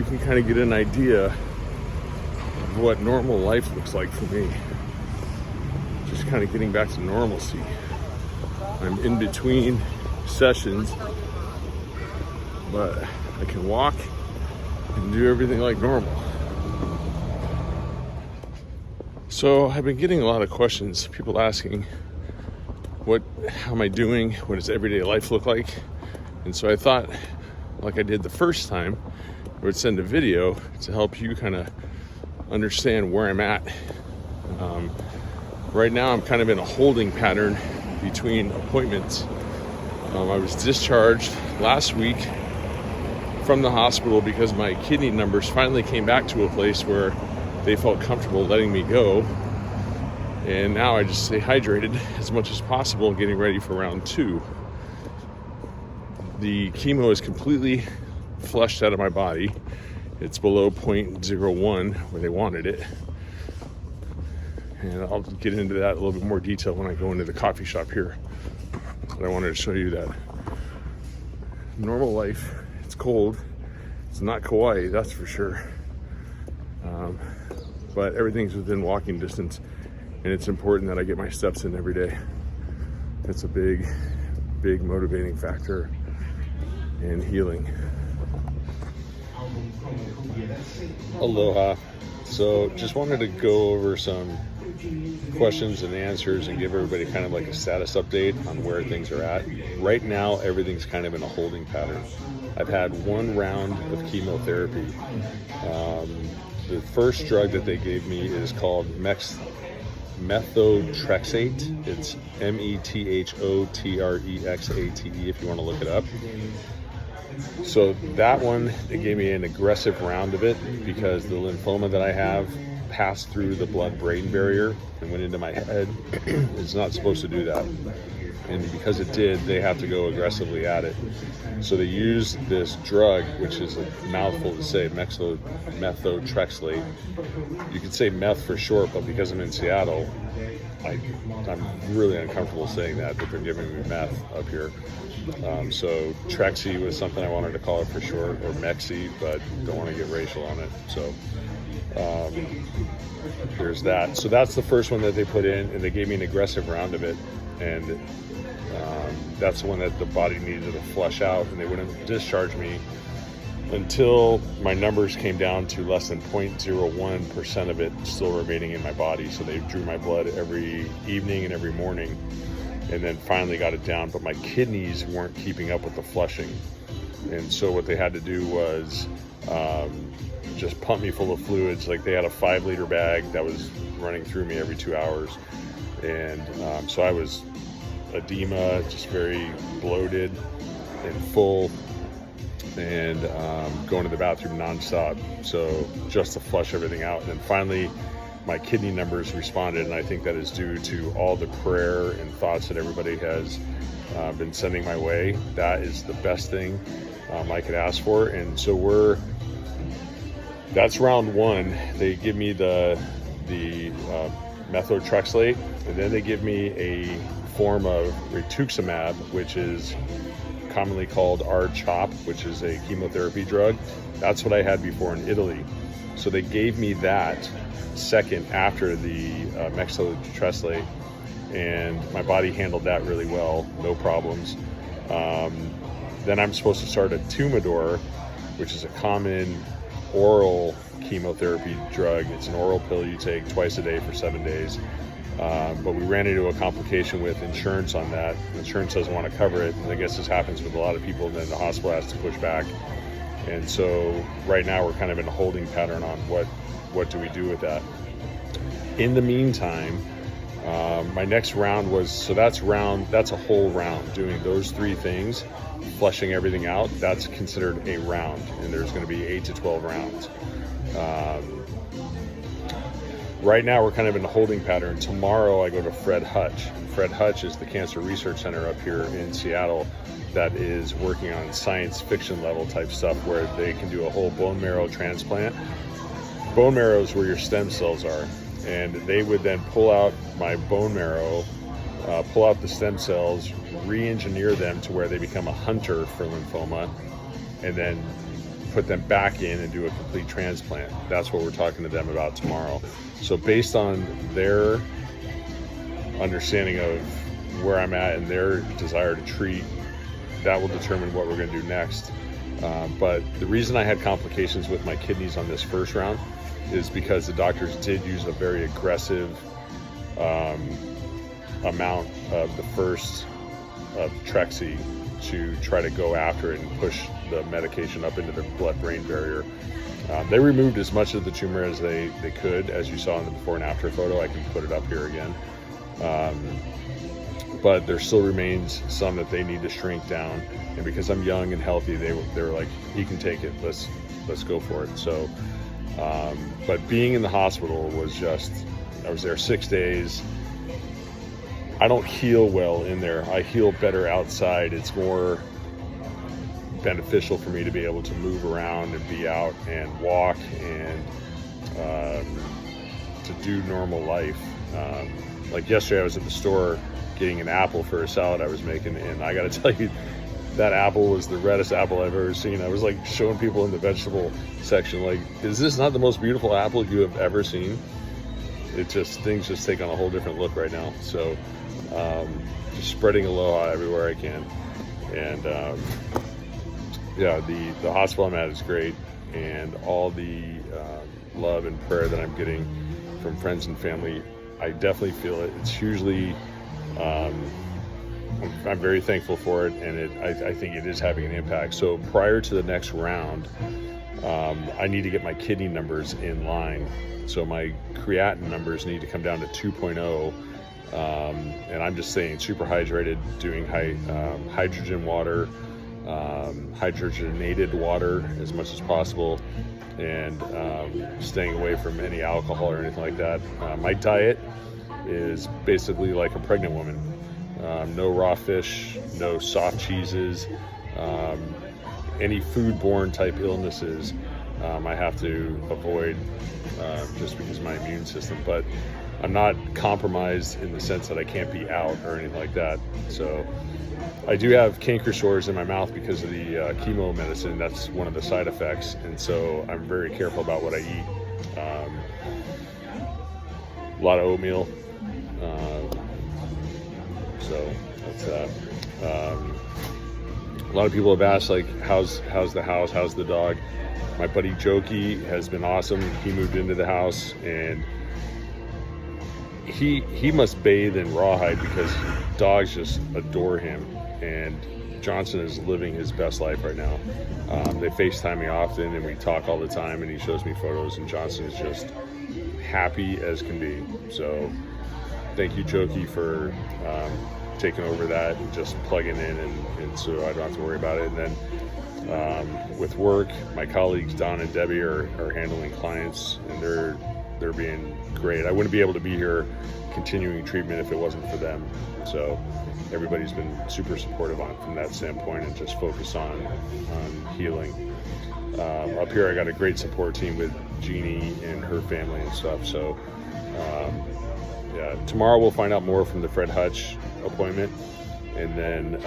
you can kind of get an idea of what normal life looks like for me. Just kind of getting back to normalcy. I'm in between sessions, but I can walk and do everything like normal. So I've been getting a lot of questions, people asking, how am I doing? What does everyday life look like? And so I thought, like I did the first time, I would send a video to help you kind of understand where I'm at. Right now I'm kind of in a holding pattern between appointments. I was discharged last week from the hospital because my kidney numbers finally came back to a place where they felt comfortable letting me go. And now I just stay hydrated as much as possible, getting ready for round 2. The chemo is completely flushed out of my body. It's below 0.01 where they wanted it. And I'll get into that a little bit more detail when I go into the coffee shop here. But I wanted to show you that normal life, it's cold. It's not Kauai, that's for sure. But everything's within walking distance. And it's important that I get my steps in every day. It's a big, big motivating factor in healing. Aloha. So just wanted to go over some questions and answers and give everybody kind of like a status update on where things are at. Right now, everything's kind of in a holding pattern. I've had 1 round of chemotherapy. The first drug that they gave me is called methotrexate. It's methotrexate if you want to look it up. So that one, they gave me an aggressive round of it because the lymphoma that I have passed through the blood-brain barrier and went into my head. It's not supposed to do that. And because it did, they have to go aggressively at it. So they used this drug, which is a mouthful to say, methotrexate. You could say meth for short, but because I'm in Seattle, I'm really uncomfortable saying that they're giving me meth up here. So Trexie was something I wanted to call it for short, or Mexi, but don't want to get racial on it. So there's that. So that's the first one that they put in, and they gave me an aggressive round of it. And that's the one that the body needed to flush out, and they wouldn't discharge me until my numbers came down to less than 0.01% of it still remaining in my body. So they drew my blood every evening and every morning, and then finally got it down, but my kidneys weren't keeping up with the flushing. And so what they had to do was just pump me full of fluids. Like they had a 5-liter bag that was running through me every 2 hours. And so I was edema, just very bloated and full, and going to the bathroom nonstop. So just to flush everything out. And then finally, my kidney numbers responded, and I think that is due to all the prayer and thoughts that everybody has been sending my way. That is the best thing I could ask for. And so that's round 1. They give me the methotrexate, and then they give me a form of rituximab, which is commonly called R-CHOP, which is a chemotherapy drug. That's what I had before in Italy. So they gave me that second after the methotrexate, and my body handled that really well, no problems. Then I'm supposed to start a Tumidor, which is a common oral chemotherapy drug. It's an oral pill you take twice a day for 7 days. But we ran into a complication with insurance on that. Insurance doesn't want to cover it, and I guess this happens with a lot of people, and then the hospital has to push back. And so right now we're kind of in a holding pattern on what do we do with that. In the meantime, my next round was, that's a whole round, doing those 3 things, flushing everything out. That's considered a round, and there's going to be 8 to 12 rounds. Right now, we're kind of in a holding pattern. Tomorrow, I go to Fred Hutch. Fred Hutch is the cancer research center up here in Seattle that is working on science fiction level type stuff where they can do a whole bone marrow transplant. Bone marrow is where your stem cells are, and they would then pull out my bone marrow, pull out the stem cells, re-engineer them to where they become a hunter for lymphoma, and then put them back in and do a complete transplant. That's what we're talking to them about tomorrow. So based on their understanding of where I'm at and their desire to treat, that will determine what we're going to do next. But the reason I had complications with my kidneys on this first round is because the doctors did use a very aggressive amount of the first of Trexie to try to go after it and push the medication up into the blood-brain barrier. They removed as much of the tumor as they could, as you saw in the before and after photo. I can put it up here again. But there still remains some that they need to shrink down. And because I'm young and healthy, they were like, he can take it, let's go for it. So, but being in the hospital was just, I was there 6 days. I don't heal well in there. I heal better outside. It's more beneficial for me to be able to move around and be out and walk and to do normal life. Like yesterday I was at the store getting an apple for a salad I was making, and I gotta tell you, that apple was the reddest apple I've ever seen. I was like showing people in the vegetable section, like, is this not the most beautiful apple you have ever seen? Things just take on a whole different look right now. So just spreading aloha everywhere I can. And yeah, the hospital I'm at is great, and all the love and prayer that I'm getting from friends and family, I definitely feel it. It's hugely, I'm very thankful for it, and I think it is having an impact. So prior to the next round, I need to get my kidney numbers in line. So my creatinine numbers need to come down to 2.0, and I'm just saying super hydrated, doing hydrogen water, hydrogenated water as much as possible, and staying away from any alcohol or anything like that. My diet is basically like a pregnant woman. No raw fish, no soft cheeses, any foodborne type illnesses I have to avoid just because of my immune system. But I'm not compromised in the sense that I can't be out or anything like that. So I do have canker sores in my mouth because of the chemo medicine. That's one of the side effects, and so I'm very careful about what I eat. A lot of oatmeal. So that's that. A lot of people have asked, like, how's the house, how's the dog? My buddy Jokey has been awesome. He moved into the house, and he must bathe in rawhide because dogs just adore him. And Johnson is living his best life right now. They FaceTime me often, and we talk all the time, and he shows me photos, and Johnson is just happy as can be. So thank you, Jokey, for taking over that and just plugging in, and so I don't have to worry about it. And then with work, my colleagues Don and Debbie are handling clients, and they're being great. I wouldn't be able to be here continuing treatment if it wasn't for them. So everybody's been super supportive from that standpoint, and just focused on healing. Up here I got a great support team with Jeannie and her family and stuff. So yeah, tomorrow we'll find out more from the Fred Hutch appointment, and then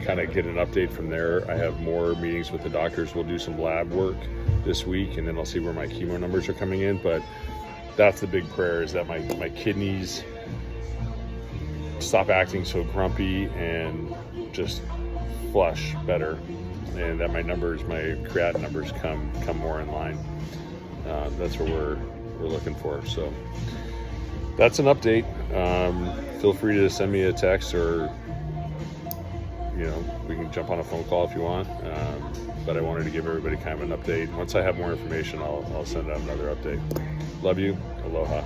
kind of get an update from there. I have more meetings with the doctors. We'll do some lab work this week, and then I'll see where my chemo numbers are coming in. But that's the big prayer, is that my kidneys stop acting so grumpy and just flush better, and that my creatinine numbers come more in line. That's what we're looking for. So that's an update. Feel free to send me a text, or we can jump on a phone call if you want. But I wanted to give everybody kind of an update. Once I have more information, I'll send out another update. Love you. Aloha.